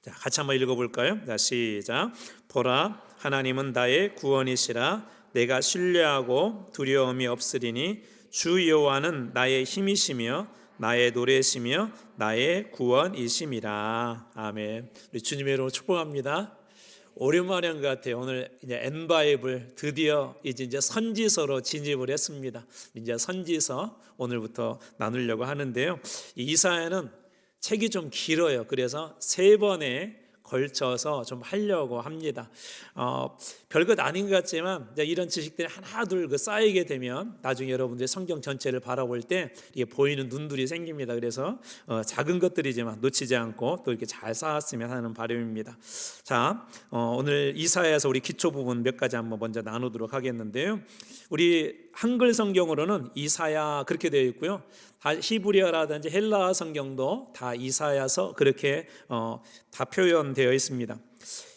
자, 같이 한번 읽어볼까요? 자, 시작. 보라, 하나님은 나의 구원이시라. 내가 신뢰하고 두려움이 없으리니 주 여호와는 나의 힘이시며 나의 노래시며 나의 구원이심이라. 아멘. 우리 주님의 이름으로 축복합니다. 오랜만에 한 것 같아요. 오늘 이제 N바이블 드디어 이제 선지서로 진입을 했습니다. 이제 선지서 오늘부터 나누려고 하는데요. 이 이사야는 책이 좀 길어요. 그래서 세 번에 걸쳐서 좀 하려고 합니다. 별것 아닌 것 같지만 이런 지식들이 하나 둘 쌓이게 되면 나중에 여러분들이 성경 전체를 바라볼 때 이게 보이는 눈들이 생깁니다. 그래서 작은 것들이지만 놓치지 않고 또 이렇게 잘 쌓았으면 하는 바람입니다. 자, 오늘 이사야에서 우리 기초 부분 몇 가지 한번 먼저 나누도록 하겠는데요. 우리 한글 성경으로는 이사야 그렇게 되어 있고요. 히브리어라든지 헬라어 성경도 다 이사야서 그렇게 다 표현되어 있습니다.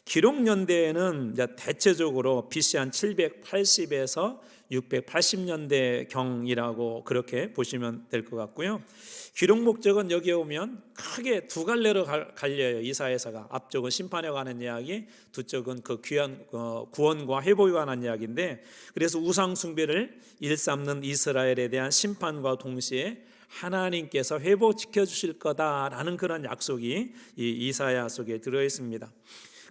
기록 연대에는 대체적으로 BC 한 780에서 680년대 경이라고 그렇게 보시면 될 것 같고요. 기록 목적은 여기에 오면 크게 두 갈래로 갈려요. 이사야서가 앞쪽은 심판에 관한 이야기, 뒤쪽은 그 귀한 구원과 회복에 관한 이야기인데, 그래서 우상 숭배를 일삼는 이스라엘에 대한 심판과 동시에 하나님께서 회복시켜 주실 거다라는 그런 약속이 이 이사야 속에 들어 있습니다.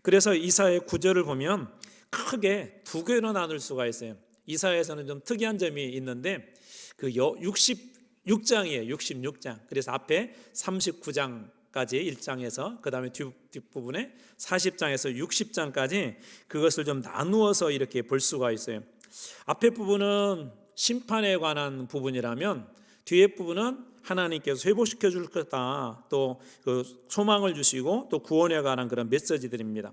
그래서 이사야의 구절을 보면 크게 두 개로 나눌 수가 있어요. 이사야에서는 좀 특이한 점이 있는데 그 66장이에요. 66장. 그래서 앞에 39장까지 1장에서 그 다음에 뒷부분에 40장에서 60장까지 그것을 좀 나누어서 이렇게 볼 수가 있어요. 앞에 부분은 심판에 관한 부분이라면 뒤에 부분은 하나님께서 회복시켜 줄 거다, 또 그 소망을 주시고 또 구원에 관한 그런 메시지들입니다.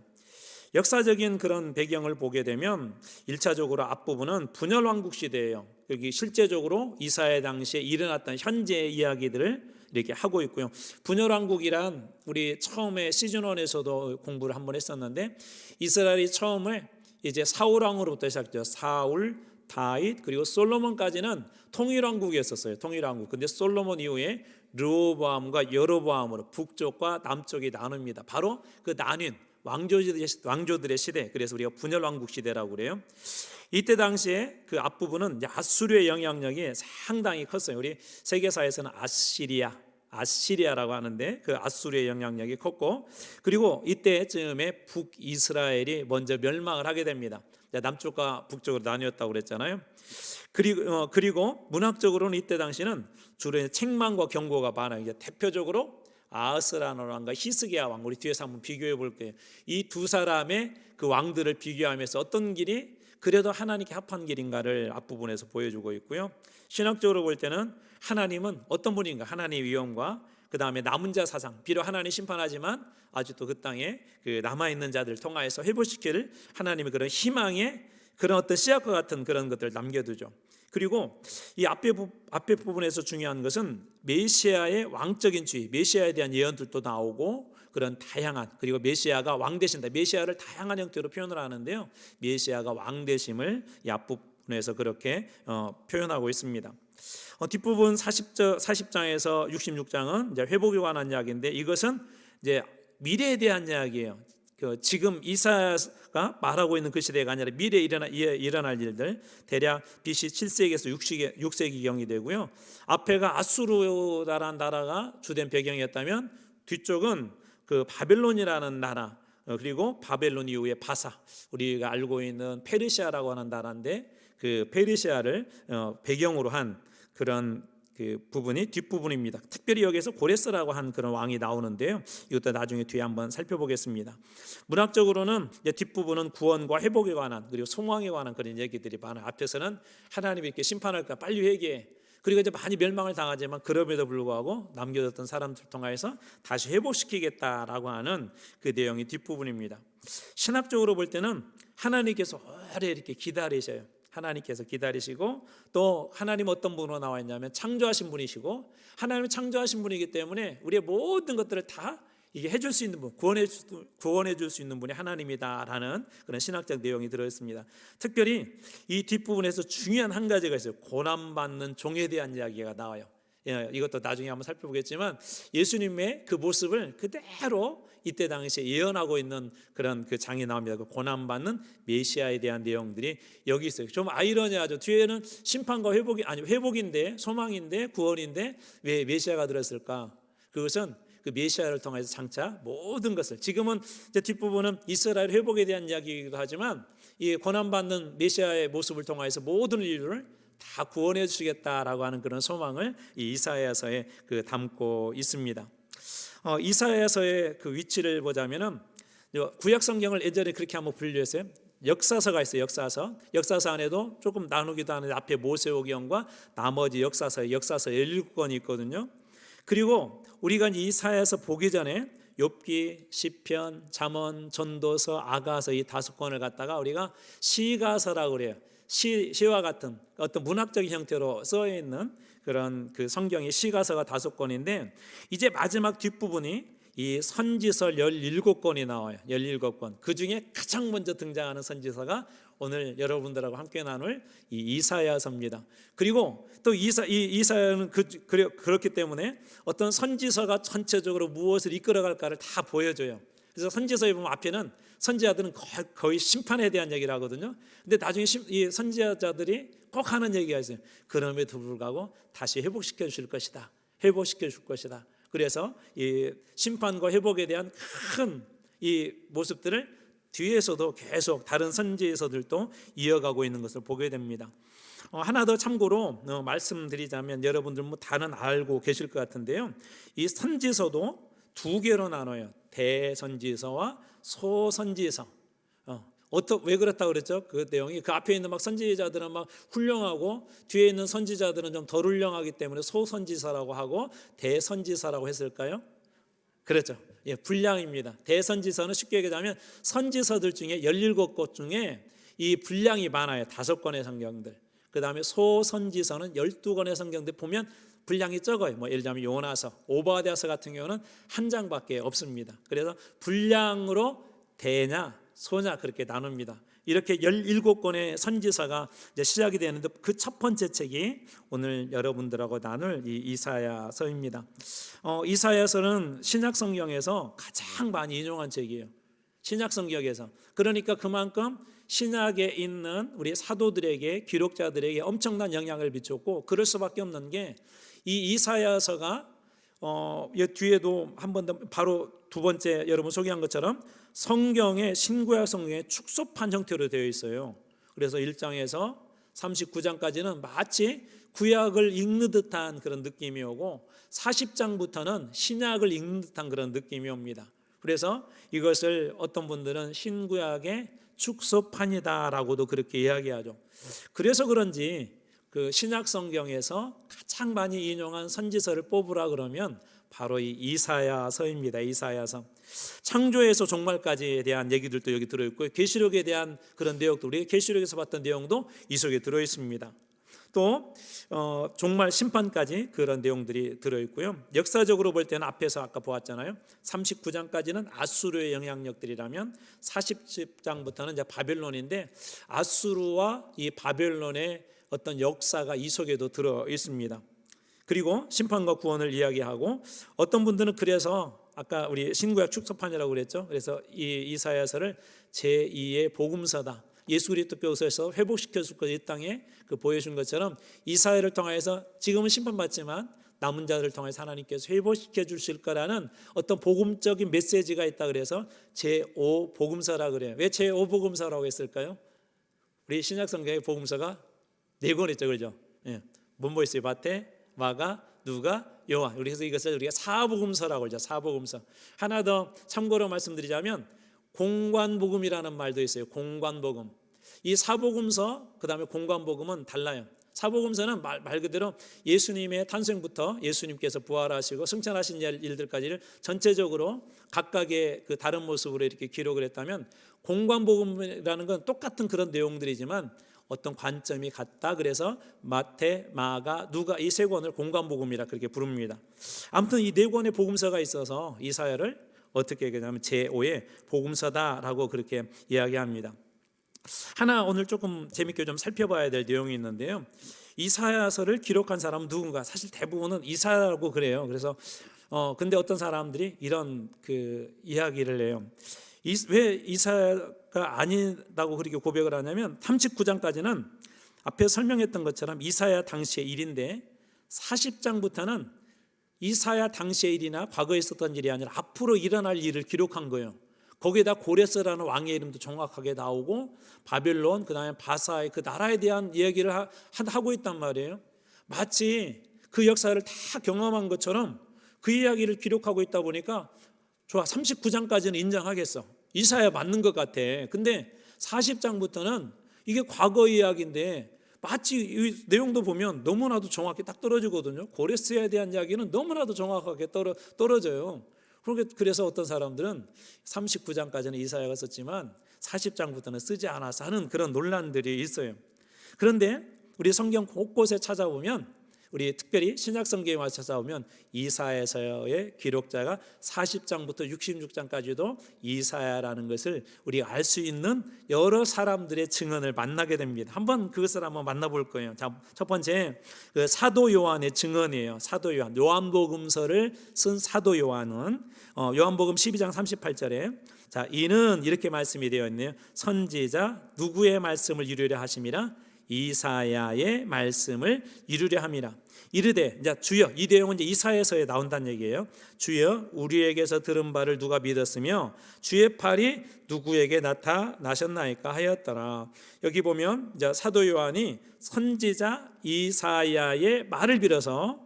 역사적인 그런 배경을 보게 되면 1차적으로 앞부분은 분열왕국 시대예요. 여기 실제적으로 이사야 당시에 일어났던 현재 이야기들을 이렇게 하고 있고요. 분열왕국이란 우리 처음에 시즌1에서도 공부를 한번 했었는데 이스라엘이 처음에 이제 사울 왕으로부터 시작돼요. 사울, 다윗 그리고 솔로몬까지는 통일왕국이었었어요. 통일왕국. 근데 솔로몬 이후에 르호보암과 여로보암으로 북쪽과 남쪽이 나눕니다. 바로 그 나뉜 왕조들의 시대. 그래서 우리가 분열왕국 시대라고 그래요. 이때 당시에 그 앞부분은 아수르의 영향력이 상당히 컸어요. 우리 세계사에서는 아시리아라고 하는데 그 아수르의 영향력이 컸고, 그리고 이때쯤에 북이스라엘이 먼저 멸망을 하게 됩니다. 남쪽과 북쪽으로 나뉘었다고 그랬잖아요. 그리고 문학적으로는 이때 당시는 주로 책망과 경고가 많아요. 이제 대표적으로 아하스라는 왕과 히스기야 왕, 우리 뒤에서 한번 비교해 볼게요. 이 두 사람의 그 왕들을 비교하면서 어떤 길이 그래도 하나님께 합한 길인가를 앞부분에서 보여주고 있고요. 신학적으로 볼 때는 하나님은 어떤 분인가, 하나님의 위엄과 그 다음에 남은 자 사상, 비록 하나님 심판하지만 아직도 그 땅에 그 남아있는 자들을 통하여서 회복시킬 하나님의 그런 희망의 그런 어떤 씨앗과 같은 그런 것들을 남겨두죠. 그리고 이 앞에 부분에서 중요한 것은 메시아의 왕적인 지위, 메시아에 대한 예언들도 나오고 그런 다양한, 그리고 메시아가 왕 되신다, 메시아를 다양한 형태로 표현을 하는데요, 메시아가 왕 되심을 이 앞부분에서 그렇게 표현하고 있습니다. 뒷부분 40장에서 66장은 이제 회복에 관한 이야기인데, 이것은 이제 미래에 대한 이야기예요. 지금 이사야가 말하고 있는 그 시대가 아니라 미래에 일어날 일들, 대략 BC 7세기에서 6세기경이 되고요. 앞에가 아수르라는 나라가 주된 배경이었다면 뒤쪽은 그 바벨론이라는 나라, 그리고 바벨론 이후에 바사, 우리가 알고 있는 페르시아라고 하는 나라인데 그 페르시아를 배경으로 한 그런 그 부분이 뒷부분입니다. 특별히 여기서 고레스라고 한 그런 왕이 나오는데요, 이것도 나중에 뒤에 한번 살펴보겠습니다. 문학적으로는 이제 뒷부분은 구원과 회복에 관한, 그리고 소망에 관한 그런 얘기들이 많아요. 앞에서는 하나님이 이렇게 심판할까 빨리 회개해, 그리고 이제 많이 멸망을 당하지만 그럼에도 불구하고 남겨졌던 사람들 통해서 다시 회복시키겠다라고 하는 그 내용이 뒷부분입니다. 신학적으로 볼 때는 하나님께서 오래 이렇게 기다리셔요. 하나님께서 기다리시고, 또 하나님 어떤 분으로 나와 있냐면 창조하신 분이시고, 하나님이 창조하신 분이기 때문에 우리의 모든 것들을 다 이게 해줄 수 있는 분, 구원해 줄 수 있는 분이 하나님이다라는 그런 신학적 내용이 들어있습니다. 특별히 이 뒷부분에서 중요한 한 가지가 있어요. 고난받는 종에 대한 이야기가 나와요. 이것도 나중에 한번 살펴보겠지만 예수님의 그 모습을 그대로 이때 당시에 예언하고 있는 그런 그 장이 나옵니다. 그 고난받는 메시아에 대한 내용들이 여기 있어요. 좀 아이러니하죠. 뒤에는 심판과 회복이 아니 회복인데 소망인데 구원인데 왜 메시아가 들었을까? 그것은 그 메시아를 통해서 장차 모든 것을 지금은 이제 뒷부분은 이스라엘 회복에 대한 이야기이기도 하지만 이 고난받는 메시아의 모습을 통해서 모든 인류를 다 구원해 주시겠다라고 하는 그런 소망을 이 이사야서에 그 담고 있습니다. 이사야서의 그 위치를 보자면은 구약 성경을 예전에 그렇게 한번 분류했어요. 역사서가 있어요. 역사서 안에도 조금 나누기도 하는데 앞에 모세오경과 나머지 역사서 17권이 있거든요. 그리고 우리가 이사야서 보기 전에 욥기, 시편, 잠언, 전도서, 아가서 이 5권을 갖다가 우리가 시가서라고 그래요. 시와 같은 어떤 문학적인 형태로 써 있는 그런 그 성경의 시가서가 5권인데 이제 마지막 뒷부분이 이 선지서 17권이 나와요. 17권. 그중에 가장 먼저 등장하는 선지서가 오늘 여러분들하고 함께 나눌 이 이사야서입니다. 그리고 또 이사야는 그렇기 때문에 어떤 선지서가 전체적으로 무엇을 이끌어갈까를 다 보여줘요. 그래서 선지서에 보면 앞에는 선지자들은 거의 심판에 대한 얘기를 하거든요. 근데 나중에 이 선지자들이 꼭 하는 얘기가 있어요. 그럼에도 불구하고 다시 회복시켜 주실 것이다. 회복시켜 줄 것이다. 그래서 이 심판과 회복에 대한 큰 이 모습들을 뒤에서도 계속 다른 선지서들도 이어가고 있는 것을 보게 됩니다. 하나 더 참고로 말씀드리자면 여러분들 뭐 다는 알고 계실 것 같은데요. 이 선지서도 2개로 나눠요. 대선지서와 소선지서. 왜 그렇다고 그랬죠? 그 내용이 그 앞에 있는 막 선지자들은 막 훌륭하고 뒤에 있는 선지자들은 좀 덜 훌륭하기 때문에 소선지서라고 하고 대선지서라고 했을까요? 그렇죠. 예, 분량입니다. 대선지서는 쉽게 얘기하면 선지서들 중에 17곳 중에 이 분량이 많아요. 5권의 성경들. 그 다음에 소선지서는 12권의 성경들 보면 분량이 적어요. 뭐 예를 들자면 요나서, 오바댜서 같은 경우는 한 장밖에 없습니다. 그래서 분량으로 대냐 소냐 그렇게 나눕니다. 이렇게 17권의 선지서가 이제 시작이 되는데 그 첫 번째 책이 오늘 여러분들하고 나눌 이 이사야서입니다. 이사야서는 신약 성경에서 가장 많이 인용한 책이에요. 신약 성경에서. 그러니까 그만큼 신약에 있는 우리 사도들에게 기록자들에게 엄청난 영향을 미쳤고 그럴 수밖에 없는 게 이 이사야서가 뒤에도 한 번 더 바로 두 번째 여러분 소개한 것처럼 성경의 신구약 성경의 축소판 형태로 되어 있어요. 그래서 1장에서 39장까지는 마치 구약을 읽는 듯한 그런 느낌이 오고 40장부터는 신약을 읽는 듯한 그런 느낌이 옵니다. 그래서 이것을 어떤 분들은 신구약의 축소판이다라고도 그렇게 이야기하죠. 그래서 그런지 그 신약 성경에서 가장 많이 인용한 선지서를 뽑으라 그러면 바로 이 이사야서입니다. 이사야서. 창조에서 종말까지에 대한 얘기들도 여기 들어있고 계시록에 대한 그런 내용도 우리 계시록에서 봤던 내용도 이 속에 들어있습니다. 또 종말 심판까지 그런 내용들이 들어있고요. 역사적으로 볼 때는 앞에서 아까 보았잖아요. 39장까지는 아수르의 영향력들이라면 40장부터는 이제 바벨론인데 아수르와 이 바벨론의 어떤 역사가 이 속에도 들어 있습니다. 그리고 심판과 구원을 이야기하고 어떤 분들은 그래서 아까 우리 신구약 축소판이라고 그랬죠. 그래서 이 이사야서를 제2의 복음서다. 예수 그리스도께서 회복시켜 줄 것 이 땅에 그 보여준 것처럼 이사야를 통해서 지금은 심판받지만 남은 자들을 통해서 하나님께서 회복시켜 주실 거라는 어떤 복음적인 메시지가 있다 그래서 제5 복음서라 그래요. 왜 제5 복음서라고 했을까요? 우리 신약 성경의 복음서가 4권 있죠, 그렇죠? 예. 뭐 있어요? 마태, 마가, 누가, 요한. 그래서 이것을 우리가 사복음서라고 하죠. 사복음서. 하나 더 참고로 말씀드리자면 공관복음이라는 말도 있어요. 공관복음. 이 사복음서 그다음에 공관복음은 달라요. 사복음서는 말 그대로 예수님의 탄생부터 예수님께서 부활하시고 승천하신 일들까지를 전체적으로 각각의 그 다른 모습으로 이렇게 기록을 했다면 공관복음이라는 건 똑같은 그런 내용들이지만 어떤 관점이 같다. 그래서 마태, 마가, 누가 이 3권을 공관복음이라 그렇게 부릅니다. 아무튼 이 4권의 복음서가 있어서 이사야를 어떻게 얘기하냐면 제5의 복음서다라고 그렇게 이야기합니다. 하나 오늘 조금 재밌게 좀 살펴봐야 될 내용이 있는데요. 이사야서를 기록한 사람은 누군가? 사실 대부분은 이사야라고 그래요. 그래서 근데 어떤 사람들이 이런 그 이야기를 해요. 왜 이사야가 아니다고 그렇게 고백을 하냐면 39장까지는 앞에 설명했던 것처럼 이사야 당시의 일인데 40장부터는 이사야 당시의 일이나 과거에 있었던 일이 아니라 앞으로 일어날 일을 기록한 거예요. 거기에다 고레스라는 왕의 이름도 정확하게 나오고 바벨론 그다음에 바사의 그 나라에 대한 이야기를 하고 있단 말이에요. 마치 그 역사를 다 경험한 것처럼 그 이야기를 기록하고 있다 보니까 좋아, 39장까지는 인정하겠어. 이사야 맞는 것 같아. 근데 40장부터는 이게 과거 이야기인데 마치 이 내용도 보면 너무나도 정확히 딱 떨어지거든요. 고레스에 대한 이야기는 너무나도 정확하게 떨어져요. 그래서 어떤 사람들은 39장까지는 이사야가 썼지만 40장부터는 쓰지 않아서 하는 그런 논란들이 있어요. 그런데 우리 성경 곳곳에 찾아보면, 우리 특별히 신약 성경에 와서 찾아보면 이사야서의 기록자가 40장부터 66장까지도 이사야라는 것을 우리가 알 수 있는 여러 사람들의 증언을 만나게 됩니다. 그것을 한번 만나볼 거예요. 자, 첫 번째 그 사도 요한의 증언이에요. 사도 요한, 요한복음서를 쓴 사도 요한은 요한복음 12장 38절에 자, 이는 이렇게 말씀이 되어 있네요. 선지자 누구의 말씀을 이루려 하심이라? 이사야의 말씀을 이루려 함이라. 이르되, 이제 주여, 이 내용은 이제 이사야서에 나온다는 얘기예요. 주여, 우리에게서 들은 바를 누가 믿었으며 주의 팔이 누구에게 나타나셨나이까 하였더라. 여기 보면 이제 사도 요한이 선지자 이사야의 말을 빌어서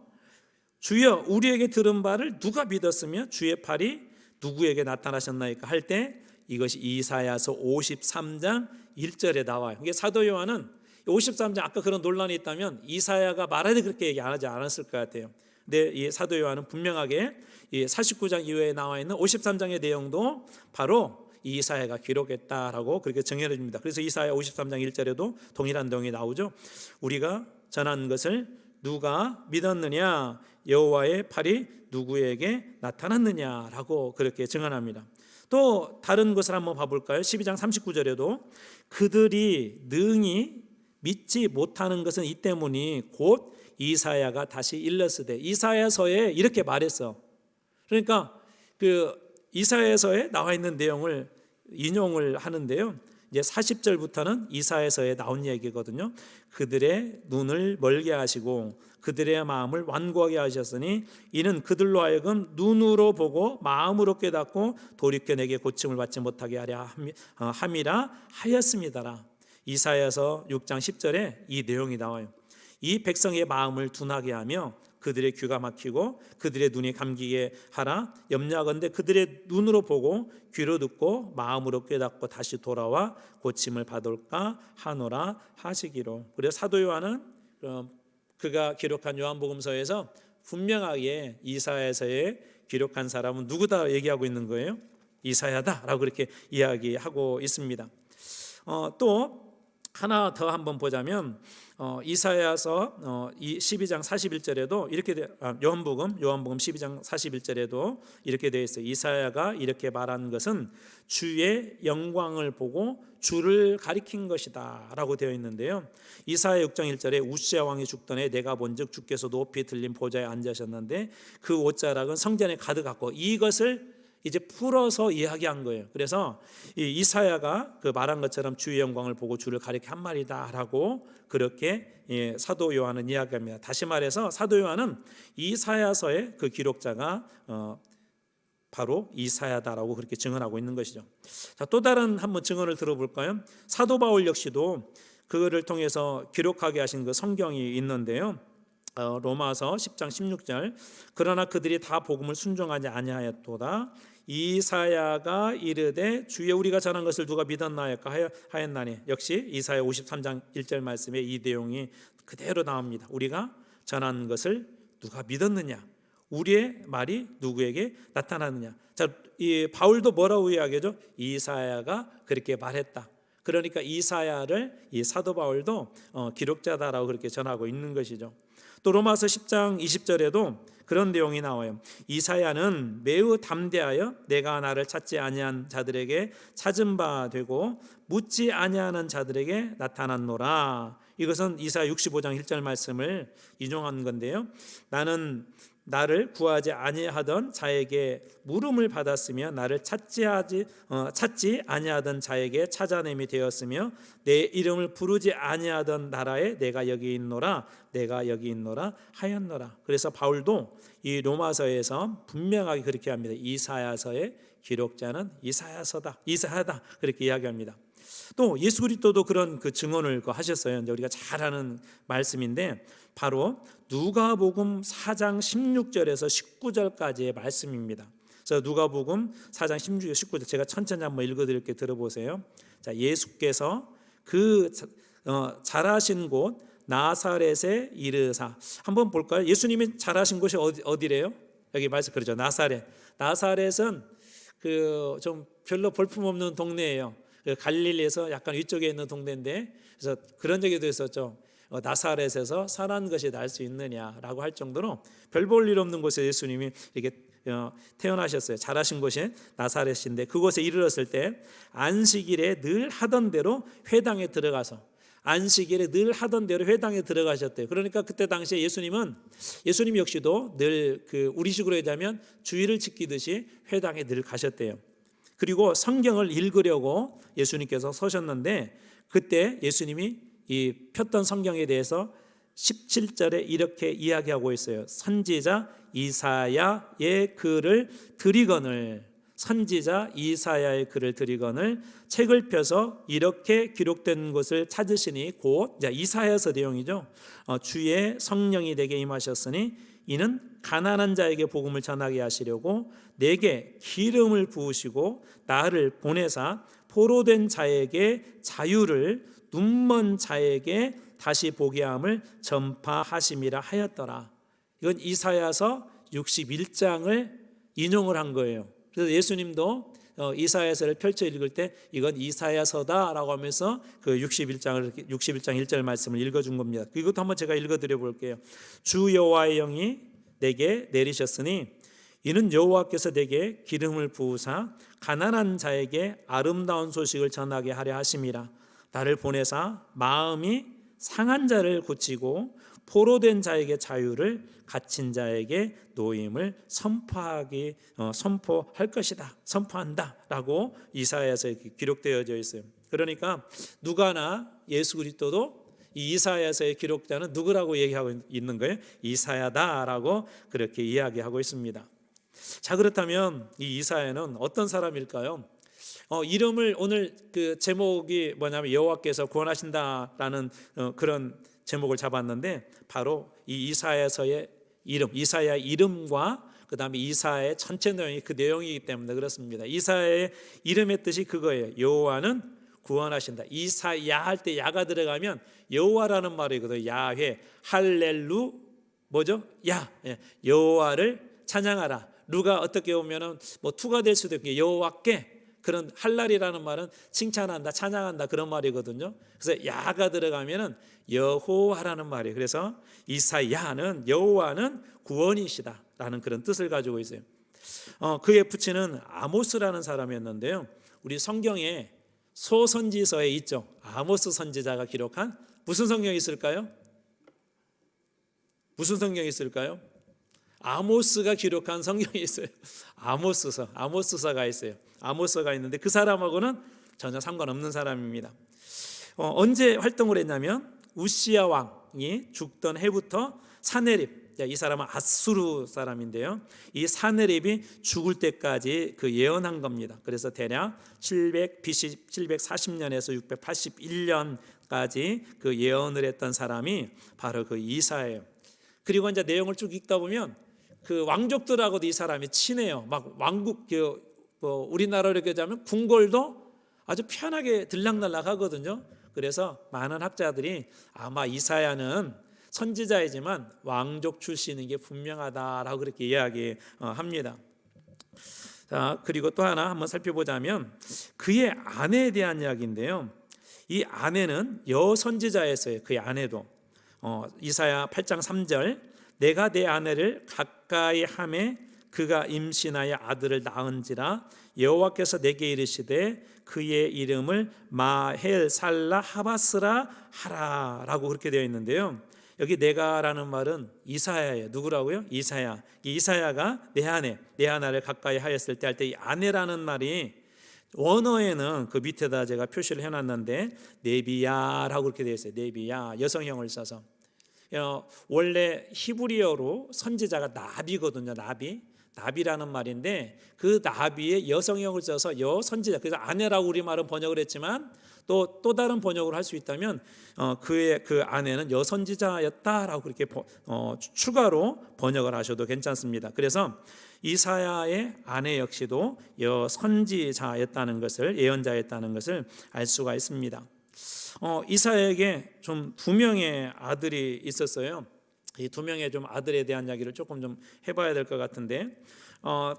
주여, 우리에게 들은 바를 누가 믿었으며 주의 팔이 누구에게 나타나셨나이까 할 때 이것이 이사야서 53장 1절에 나와요. 이게 사도 요한은 53장 아까 그런 논란이 있다면 이사야가 말하되 그렇게 얘기하지 않았을 것 같아요. 근데 이 사도 요한은 분명하게 이 49장 이후에 나와 있는 53장의 내용도 바로 이사야가 기록했다라고 그렇게 정의해 줍니다. 그래서 이사야 53장 1절에도 동일한 내용이 나오죠. 우리가 전한 것을 누가 믿었느냐? 여호와의 팔이 누구에게 나타났느냐라고 그렇게 증언합니다. 또 다른 것을 한번 봐볼까요? 12장 39절에도 그들이 능히 믿지 못하는 것은 이 때문이 곧 이사야가 다시 일렀으되, 이사야서에 이렇게 말했어. 그러니까 그 이사야서에 나와 있는 내용을 인용을 하는데요. 이제 40절부터는 이사야서에 나온 얘기거든요. 그들의 눈을 멀게 하시고 그들의 마음을 완고하게 하셨으니 이는 그들로 하여금 눈으로 보고 마음으로 깨닫고 돌이켜 내게 고침을 받지 못하게 하려 함이라 하였습니다라. 이사야서 6장 10절에 이 내용이 나와요. 이 백성의 마음을 둔하게 하며 그들의 귀가 막히고 그들의 눈이 감기게 하라. 염려하건대 그들의 눈으로 보고 귀로 듣고 마음으로 깨닫고 다시 돌아와 고침을 받을까 하노라 하시기로. 그래서 사도 요한은 그가 기록한 요한복음서에서 분명하게 이사야서에 기록한 사람은 누구다 얘기하고 있는 거예요? 이사야다라고 그렇게 이야기하고 있습니다. 또 하나 더 한번 보자면 이사야서 12장 41절에도 이렇게 요한복음 12장 41절에도 이렇게 되어 있어요. 이사야가 이렇게 말한 것은 주의 영광을 보고 주를 가리킨 것이다 라고 되어 있는데요. 이사야 6장 1절에 우시야 왕이 죽던에 내가 본즉 주께서 높이 들린 보좌에 앉으셨는데 그 옷자락은 성전에 가득하고, 이것을 이제 풀어서 이야기한 거예요. 그래서 이사야가 그 말한 것처럼 주의 영광을 보고 주를 가리켜 한 말이다라고 그렇게 사도 요한은 이야기합니다. 다시 말해서 사도 요한은 이사야서의 그 기록자가 바로 이사야다라고 그렇게 증언하고 있는 것이죠. 자, 또 다른 한번 증언을 들어볼까요? 사도 바울 역시도 그거를 통해서 기록하게 하신 그 성경이 있는데요. 로마서 10장 16절 그러나 그들이 다 복음을 순종하지 아니하였도다. 이사야가 이르되 주의 우리가 전한 것을 누가 믿었나이까 하였나니. 역시 이사야 53장 1절 말씀에 이 내용이 그대로 나옵니다. 우리가 전한 것을 누가 믿었느냐, 우리의 말이 누구에게 나타나느냐. 자, 이 바울도 뭐라고 이야기하죠? 이사야가 그렇게 말했다. 그러니까 이사야를 이 사도 바울도 기록자다라고 그렇게 전하고 있는 것이죠. 또 로마서 10장 20절에도 그런 내용이 나와요. 이사야는 매우 담대하여 내가 나를 찾지 아니한 자들에게 찾은 바 되고 묻지 아니하는 자들에게 나타났노라. 이것은 이사야 65장 1절 말씀을 인용한 건데요. 나는 나를 구하지 아니하던 자에게 물음을 받았으며 나를 찾지 아니하던 자에게 찾아냄이 되었으며 내 이름을 부르지 아니하던 나라에 내가 여기 있노라 하였노라. 그래서 바울도 이 로마서에서 분명하게 그렇게 합니다. 이사야서의 기록자는 이사야다 그렇게 이야기합니다. 또 예수 그리스도도 그런 그 증언을 하셨어요. 이제 우리가 잘 아는 말씀인데 바로 누가복음 4장 16절에서 19절까지의 말씀입니다. 그래서 누가복음 4장 16절 19절 제가 천천히 한번 읽어드릴게 들어보세요. 자, 예수께서 그 자라신 곳 나사렛에 이르사. 한번 볼까요? 예수님이 자라신 곳이 어디래요? 여기 말씀 그러죠. 나사렛은 그 좀 별로 볼품없는 동네예요. 갈릴리에서 약간 위쪽에 있는 동네인데, 그래서 그런 얘기도 있었죠. 나사렛에서 선한 것이 날 수 있느냐라고 할 정도로 별 볼 일 없는 곳에 예수님이 이렇게 태어나셨어요. 자라신 곳이 나사렛인데 그곳에 이르렀을 때 안식일에 늘 하던 대로 회당에 들어가서 회당에 들어가셨대요. 그러니까 그때 당시에 예수님 역시도 늘 그 우리식으로 얘기하면 주일을 지키듯이 회당에 늘 가셨대요. 그리고 성경을 읽으려고 예수님께서 서셨는데 그때 예수님이 이 폈던 성경에 대해서 17절에 이렇게 이야기하고 있어요. 선지자 이사야의 글을 드리거늘 책을 펴서 이렇게 기록된 것을 찾으시니 곧 이사야서 내용이죠. 주의 성령이 내게 임하셨으니 이는 가난한 자에게 복음을 전하게 하시려고 내게 기름을 부으시고 나를 보내사 포로된 자에게 자유를 눈먼 자에게 다시 보게 함을 전파하심이라 하였더라. 이건 이사야서 61장을 인용을 한 거예요. 그래서 예수님도 이사야서를 펼쳐 읽을 때 이건 이사야서다라고 하면서 그 61장 1절 말씀을 읽어준 겁니다. 이것도 한번 제가 읽어드려 볼게요. 주 여호와의 영이 내게 내리셨으니 이는 여호와께서 내게 기름을 부으사 가난한 자에게 아름다운 소식을 전하게 하려 하심이라. 나를 보내사 마음이 상한 자를 고치고 포로된 자에게 자유를 갇힌 자에게 노임을 선포할 것이다. 선포한다라고 이사야서에 기록되어져 있어요. 그러니까 누가나 예수 그리스도도 이 이사야서의 기록자는 누구라고 얘기하고 있는 거예요? 이사야다라고 그렇게 이야기하고 있습니다. 자, 그렇다면 이 이사야는 어떤 사람일까요? 이름을 오늘 그 제목이 뭐냐면 여호와께서 구원하신다라는 그런 제목을 잡았는데 바로 이 이사야서의 이름, 이사야 이름과 그 다음에 이사야의 전체 내용이 그 내용이기 때문에 그렇습니다. 이사야의 이름의 뜻이 그거예요. 여호와는 구원하신다. 이사야 할 때 야가 들어가면 여호와라는 말이거든요. 야훼, 할렐루 뭐죠? 여호와를 찬양하라. 루가 어떻게 보면은 뭐 투가 될 수도 있고 여호와께 그런 할랄이라는 말은 칭찬한다, 찬양한다 그런 말이거든요. 그래서 야가 들어가면은 여호와라는 말이에요. 그래서 이사야는 여호와는 구원이시다라는 그런 뜻을 가지고 있어요. 그의 부친은 아모스라는 사람이었는데요. 우리 성경에 소선지서에 있죠. 아모스 선지자가 기록한 무슨 성경이 있을까요? 무슨 성경이 있을까요? 아모스가 기록한 성경이 있어요. 아모스서가 있어요. 아모스가 있는데 그 사람하고는 전혀 상관없는 사람입니다. 언제 활동을 했냐면 우시야 왕이 죽던 해부터 사네립, 이 사람은 아수르 사람인데요. 이 사네립이 죽을 때까지 그 예언한 겁니다. 그래서 대략 BC 740년에서 681년까지 그 예언을 했던 사람이 바로 그 이사야예요. 그리고 이제 내용을 쭉 읽다 보면 그 왕족들하고도 이 사람이 친해요. 막 왕국 우리나라로 얘기하자면 궁궐도 아주 편하게 들락날락 하거든요. 그래서 많은 학자들이 아마 이사야는 선지자이지만 왕족 출신인 게 분명하다라고 그렇게 이야기합니다. 자, 그리고 또 하나 한번 살펴보자면 그의 아내에 대한 이야기인데요. 이 아내는 여선지자였어요. 그의 아내도 이사야 8장 3절 내가 내 아내를 가까이 하매 그가 임신하여 아들을 낳은지라 여호와께서 내게 이르시되 그의 이름을 마헬 살라 하바스라 하라라고 그렇게 되어 있는데요. 여기 내가라는 말은 이사야예요. 누구라고요? 이사야. 이사야가 내 아내, 내 아내를 가까이 하였을 때 할 때 이 아내라는 말이 원어에는 그 밑에다 제가 표시를 해놨는데 네비야라고 그렇게 되어 있어요. 네비야, 여성형을 써서. 원래 히브리어로 선지자가 나비거든요. 나비라는 말인데 그 나비의 여성형을 써서 여선지자, 그래서 아내라고 우리말은 번역을 했지만 또 다른 번역을 할 수 있다면 그의 그 아내는 여선지자였다라고 그렇게 추가로 번역을 하셔도 괜찮습니다. 그래서 이사야의 아내 역시도 여선지자였다는 것을, 예언자였다는 것을 알 수가 있습니다. 이사야에게 좀 두 명의 아들이 있었어요. 이 두 명의 좀 아들에 대한 이야기를 조금 좀 해봐야 될 것 같은데,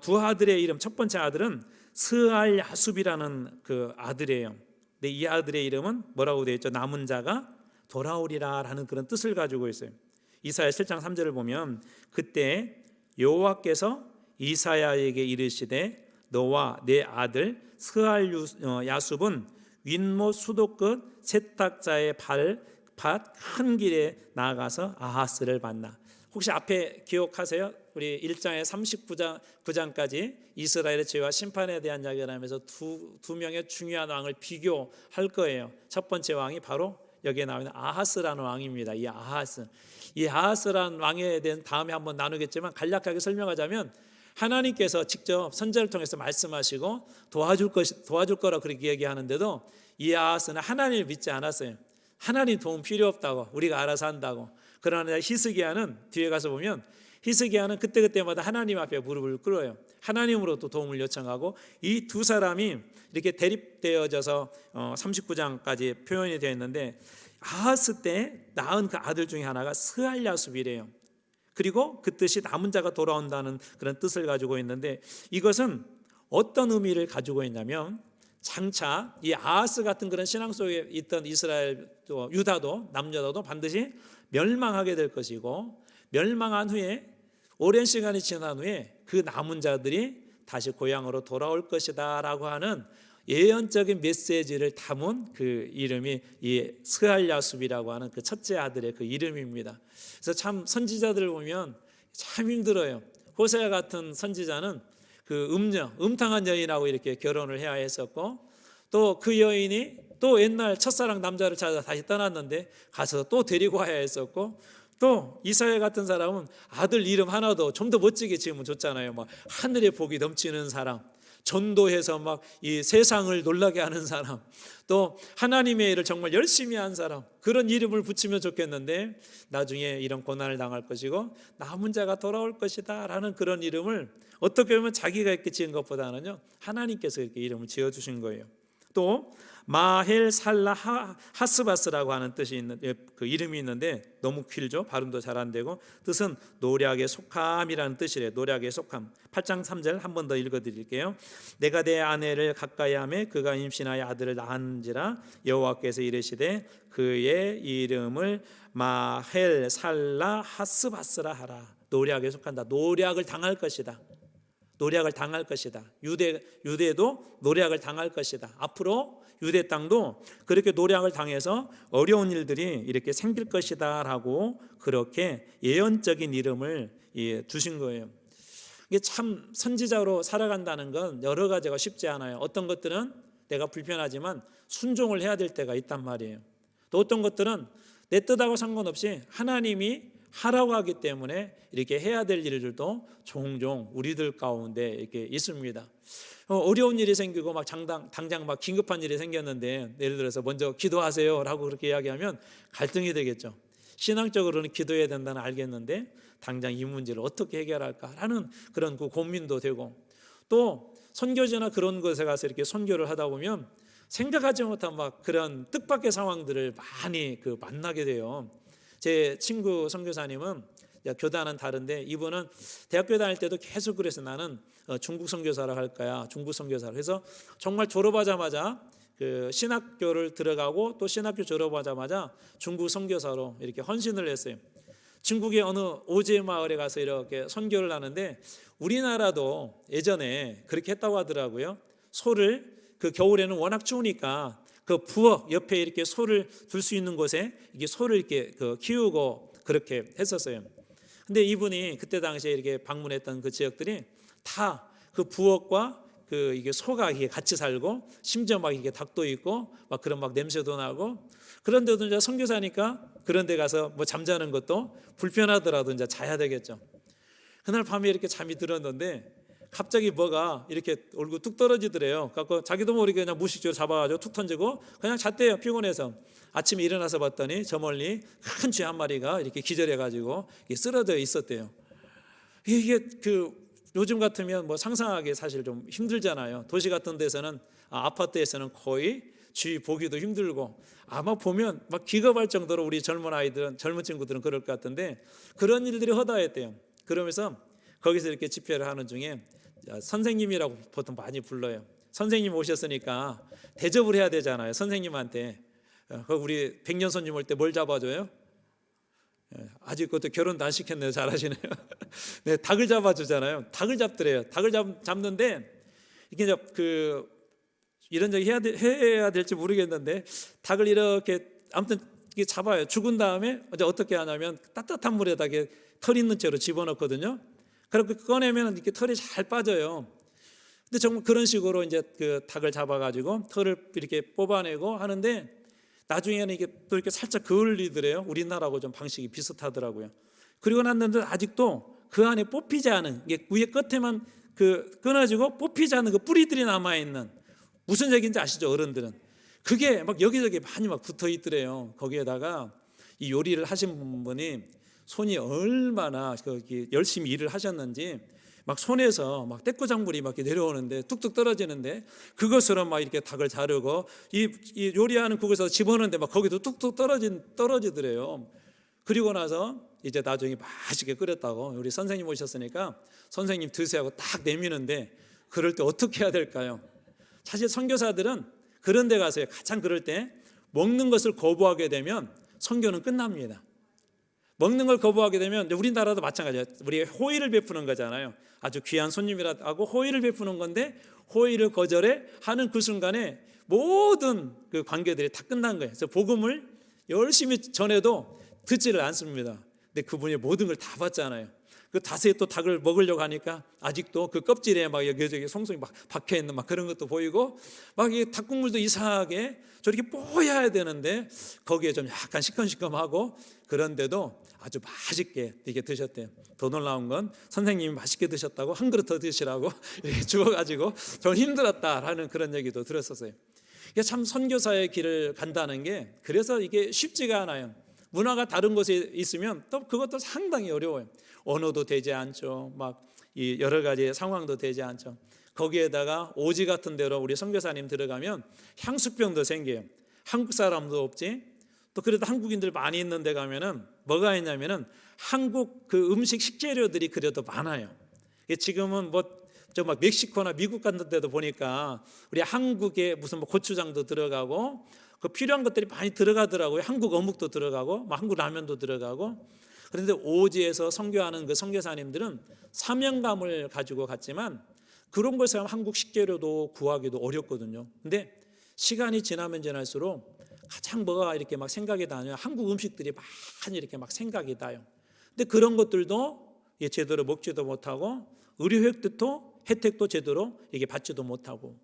두 아들의 이름, 첫 번째 아들은 스알 야숲이라는 그 아들이에요. 근데 이 아들의 이름은 뭐라고 되어 있죠? 남은 자가 돌아오리라라는 그런 뜻을 가지고 있어요. 이사야 7장 3절을 보면 그때 여호와께서 이사야에게 이르시되 너와 내 아들 스알 야숲은 윗못 수도 끝 세탁자의 밭 큰 길에 나아가서 아하스를 만나. 혹시 앞에 기억하세요? 우리 1장에 39장까지 이스라엘의 죄와 심판에 대한 이야기를 하면서 두 명의 중요한 왕을 비교할 거예요. 첫 번째 왕이 바로 여기에 나오는 아하스라는 왕입니다. 이 아하스라는 왕에 대한 다음에 한번 나누겠지만 간략하게 설명하자면 하나님께서 직접 선지자를 통해서 말씀하시고 도와줄 거라 그렇게 얘기하는데도 이 아하스는 하나님을 믿지 않았어요. 하나님 도움 필요 없다고, 우리가 알아서 한다고. 그러나 히스기야는 뒤에 가서 보면 히스기야는 그때마다 하나님 앞에 무릎을 꿇어요. 하나님으로부터 도움을 요청하고 이 두 사람이 이렇게 대립되어져서 39장까지 표현이 되어 있는데 아하스 때 낳은 그 아들 중에 하나가 스알야숲이래요. 그리고 그 뜻이 남은 자가 돌아온다는 그런 뜻을 가지고 있는데 이것은 어떤 의미를 가지고 있냐면 장차 이 아하스 같은 그런 신앙 속에 있던 이스라엘 또 유다도 남유다도 반드시 멸망하게 될 것이고 멸망한 후에 오랜 시간이 지난 후에 그 남은 자들이 다시 고향으로 돌아올 것이다 라고 하는 예언적인 메시지를 담은 그 이름이 이 스알야숲이라고 하는 그 첫째 아들의 그 이름입니다. 그래서 참 선지자들을 보면 참 힘들어요. 호세아 같은 선지자는 그 음탕한 여인하고 이렇게 결혼을 해야 했었고 또 그 여인이 또 옛날 첫사랑 남자를 찾아 다시 떠났는데 가서 또 데리고 와야 했었고 또 이사야 같은 사람은 아들 이름 하나도 좀 더 멋지게 지으면 좋잖아요. 막 하늘의 복이 넘치는 사람, 전도해서 막 이 세상을 놀라게 하는 사람, 또 하나님의 일을 정말 열심히 한 사람, 그런 이름을 붙이면 좋겠는데 나중에 이런 고난을 당할 것이고 남은 자가 돌아올 것이다 라는 그런 이름을 어떻게 보면 자기가 이렇게 지은 것보다는요 하나님께서 이렇게 이름을 지어주신 거예요. 또 마헬 살라 하스바스라고 하는 뜻이 있는 그 이름이 있는데 너무 길죠. 발음도 잘 안 되고 뜻은 노략의 속함이라는 뜻이래요. 노략의 속함. 8장 3절 한 번 더 읽어드릴게요. 내가 내 아내를 가까이 하매 그가 임신하여 아들을 낳은지라 여호와께서 이르시되 그의 이름을 마헬 살라 하스바스라 하라. 노략에 속한다. 노략을 당할 것이다. 노략을 당할 것이다. 유대도 노략을 당할 것이다. 앞으로 유대 땅도 그렇게 노략을 당해서 어려운 일들이 이렇게 생길 것이다 라고 그렇게 예언적인 이름을 주신 거예요. 이게 참 선지자로 살아간다는 건 여러 가지가 쉽지 않아요. 어떤 것들은 내가 불편하지만 순종을 해야 될 때가 있단 말이에요. 또 어떤 것들은 내 뜻하고 상관없이 하나님이 하라고 하기 때문에 이렇게 해야 될 일들도 종종 우리들 가운데 이렇게 있습니다. 어려운 일이 생기고 막 당장 막 긴급한 일이 생겼는데 예를 들어서 먼저 기도하세요라고 그렇게 이야기하면 갈등이 되겠죠. 신앙적으로는 기도해야 된다는 알겠는데 당장 이 문제를 어떻게 해결할까라는 그런 그 고민도 되고 또 선교지나 그런 곳에 가서 이렇게 선교를 하다 보면 생각하지 못한 막 그런 뜻밖의 상황들을 많이 만나게 돼요. 제 친구 선교사님은 교단은 다른데 이분은 대학교 다닐 때도 계속 그래서 나는 중국 선교사를 할 거야. 중국 선교사를 해서 정말 졸업하자마자 그 신학교를 들어가고 또 신학교 졸업하자마자 중국 선교사로 이렇게 헌신을 했어요. 중국의 어느 오지의 마을에 가서 이렇게 선교를 하는데 우리나라도 예전에 그렇게 했다고 하더라고요. 소를 그 겨울에는 워낙 추우니까 그 부엌 옆에 이렇게 소를 둘 수 있는 곳에 이게 소를 이렇게 그 키우고 그렇게 했었어요. 근데 이분이 그때 당시에 이렇게 방문했던 그 지역들이 다 그 부엌과 그 이게 소가 이게 같이 살고 심지어 막 이게 닭도 있고 막 그런 막 냄새도 나고 그런데도 이제 선교사니까 그런 데 가서 뭐 잠자는 것도 불편하더라도 이제 자야 되겠죠. 그날 밤에 이렇게 잠이 들었는데 갑자기 뭐가 이렇게 얼굴 뚝 떨어지더래요. 그래서 자기도 모르게 그냥 무의식적으로 잡아가지고 툭 던지고 그냥 잤대요. 피곤해서. 아침에 일어나서 봤더니 저 멀리 큰 쥐 한 마리가 이렇게 기절해가지고 쓰러져 있었대요. 이게 그 요즘 같으면 뭐 상상하기 사실 좀 힘들잖아요. 도시 같은 데서는 아파트에서는 거의 쥐 보기도 힘들고 아마 보면 막 기겁할 정도로 우리 젊은 아이들은 젊은 친구들은 그럴 것 같은데 그런 일들이 허다했대요. 그러면서 거기서 이렇게 집회를 하는 중에 선생님이라고 보통 많이 불러요. 선생님 오셨으니까 대접을 해야 되잖아요. 선생님한테 우리 백년 손님 올 때 뭘 잡아줘요? 아직 그것도 결혼도 안 시켰네요. 잘하시네요. 네, 닭을 잡아주잖아요. 닭을 잡더래요. 닭을 잡는데 이게 이제 그 이런 적이 해야 될지 모르겠는데 닭을 이렇게 아무튼 이게 잡아요. 죽은 다음에 이제 어떻게 하냐면 따뜻한 물에다 털 있는 채로 집어넣거든요. 그렇게 꺼내면 이렇게 털이 잘 빠져요. 근데 정말 그런 식으로 이제 그 닭을 잡아가지고 털을 이렇게 뽑아내고 하는데 나중에는 이게 또 이렇게 살짝 그을리더래요. 우리나라하고 좀 방식이 비슷하더라고요. 그리고 났는데 아직도 그 안에 뽑히지 않은 이게 위에 끝에만 그 끊어지고 뽑히지 않은 그 뿌리들이 남아 있는 무슨 얘기인지 아시죠, 어른들은? 그게 막 여기저기 많이 막 붙어 있더래요. 거기에다가 이 요리를 하신 분이 손이 얼마나 열심히 일을 하셨는지 막 손에서 막 떼꾸장물이 막 내려오는데 뚝뚝 떨어지는데 그것으로 막 이렇게 닭을 자르고 이 요리하는 국에서 집어넣는데 막 거기도 뚝뚝 떨어지더래요. 그리고 나서 이제 나중에 맛있게 끓였다고 우리 선생님 오셨으니까 선생님 드세요 하고 딱 내미는데 그럴 때 어떻게 해야 될까요? 사실 선교사들은 그런 데 가서 가장 그럴 때 먹는 것을 거부하게 되면 선교는 끝납니다. 먹는 걸 거부하게 되면 우리나라도 마찬가지예요. 우리 호의를 베푸는 거잖아요. 아주 귀한 손님이라고 하고 호의를 베푸는 건데 호의를 거절해 하는 그 순간에 모든 그 관계들이 다 끝난 거예요. 그래서 복음을 열심히 전해도 듣지를 않습니다. 근데 그분이 모든 걸 다 받잖아요. 그 다시 또 닭을 먹으려고 하니까 아직도 그 껍질에 막 여기저기 송송이 막 박혀 있는 막 그런 것도 보이고 막 이 닭국물도 이상하게 저렇게 뽀여야 되는데 거기에 좀 약간 시큼시큼하고 그런데도 아주 맛있게 이렇게 드셨대요. 더 놀라운 건 선생님이 맛있게 드셨다고 한 그릇 더 드시라고 이렇게 주어가지고 좀 힘들었다라는 그런 얘기도 들었었어요. 이게 참 선교사의 길을 간다는 게 그래서 이게 쉽지가 않아요. 문화가 다른 곳에 있으면 또 그것도 상당히 어려워요. 언어도 되지 않죠. 막 이 여러 가지 상황도 되지 않죠. 거기에다가 오지 같은 데로 우리 선교사님 들어가면 향수병도 생겨요. 한국 사람도 없지. 또 그래도 한국인들 많이 있는 데 가면은 뭐가 있냐면은 한국 그 음식 식재료들이 그래도 많아요. 지금은 뭐 저 막 멕시코나 미국 같은 데도 보니까 우리 한국에 무슨 뭐 고추장도 들어가고 그 필요한 것들이 많이 들어가더라고요. 한국 어묵도 들어가고 뭐 한국 라면도 들어가고. 그런데 오지에서 선교하는 그 선교사님들은 사명감을 가지고 갔지만 그런 것을 한국 식재료도 구하기도 어렵거든요. 근데 시간이 지나면 지날수록 가장 뭐가 이렇게 막 생각이 나냐 한국 음식들이 많이 이렇게 막 생각이 나요. 근데 그런 것들도 제대로 먹지도 못하고 의료 혜택도 제대로 이게 받지도 못하고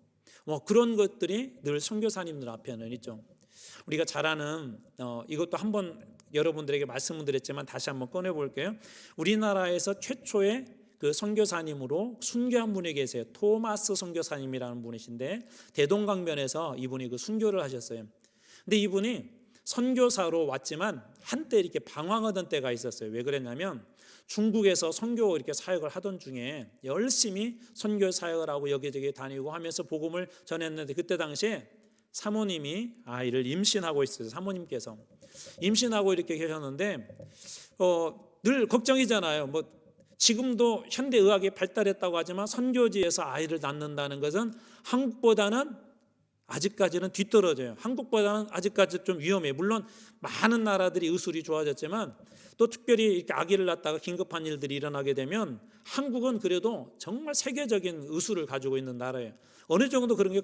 뭐 그런 것들이 늘 선교사님들 앞에는 있죠. 우리가 잘 아는 이것도 한번 여러분들에게 말씀을 드렸지만 다시 한번 꺼내 볼게요. 우리나라에서 최초의 그 선교사님으로 순교한 분이 계세요. 토마스 선교사님이라는 분이신데 대동강변에서 이분이 그 순교를 하셨어요. 근데 이분이 선교사로 왔지만 한때 이렇게 방황하던 때가 있었어요. 왜 그랬냐면 중국에서 선교 이렇게 사역을 하던 중에 열심히 선교 사역을 하고 여기저기 다니고 하면서 복음을 전했는데 그때 당시에 사모님이 아이를 임신하고 있어요. 사모님께서 임신하고 이렇게 계셨는데 늘 걱정이잖아요. 뭐 지금도 현대 의학이 발달했다고 하지만 선교지에서 아이를 낳는다는 것은 한국보다는 아직까지는 뒤떨어져요. 한국보다는 아직까지 좀 위험해요. 물론 많은 나라들이 의술이 좋아졌지만 또 특별히 이렇게 아기를 낳다가 긴급한 일들이 일어나게 되면 한국은 그래도 정말 세계적인 의술을 가지고 있는 나라예요. 어느 정도 그런 게